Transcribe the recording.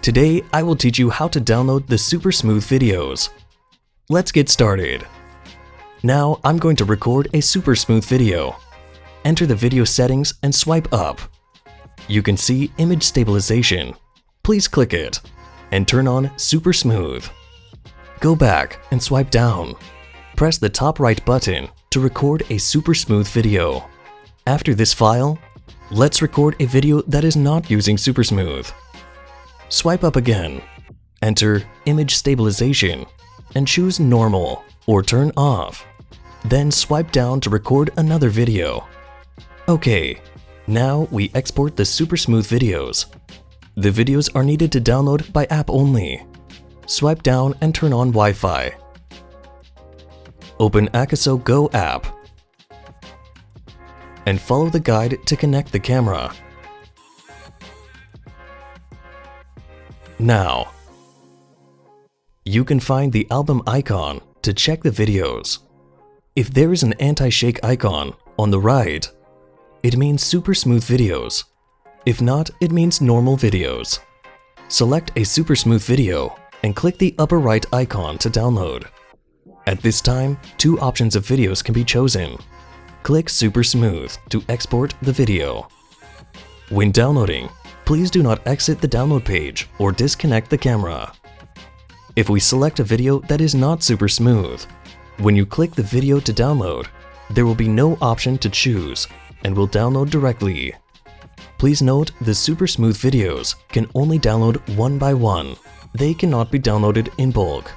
Today, I will teach you how to download the SuperSmooth videos. Let's get started. Now, I'm going to record a SuperSmooth video. Enter the video settings and swipe up. You can see image stabilization. Please click it and turn on SuperSmooth. Go back and swipe down. Press the top right button to record a SuperSmooth video. After this file, let's record a video that is not using SuperSmooth. Swipe up again, enter Image Stabilization, and choose Normal or Turn Off. Then swipe down to record another video. Okay, now we export the SuperSmooth videos. The videos are needed to download by app only. Swipe down and turn on Wi-Fi. Open AKASO Go app and follow the guide to connect the camera. Now, you can find the album icon to check the videos. If there is an anti-shake icon on the right, it means SuperSmooth videos. If not, it means normal videos. Select a SuperSmooth video and click the upper right icon to download. At this time, two options of videos can be chosen. Click SuperSmooth to export the video. When downloading, please do not exit the download page or disconnect the camera. If we select a video that is not SuperSmooth, when you click the video to download, there will be no option to choose and will download directly. Please note the SuperSmooth videos can only download one by one. They cannot be downloaded in bulk.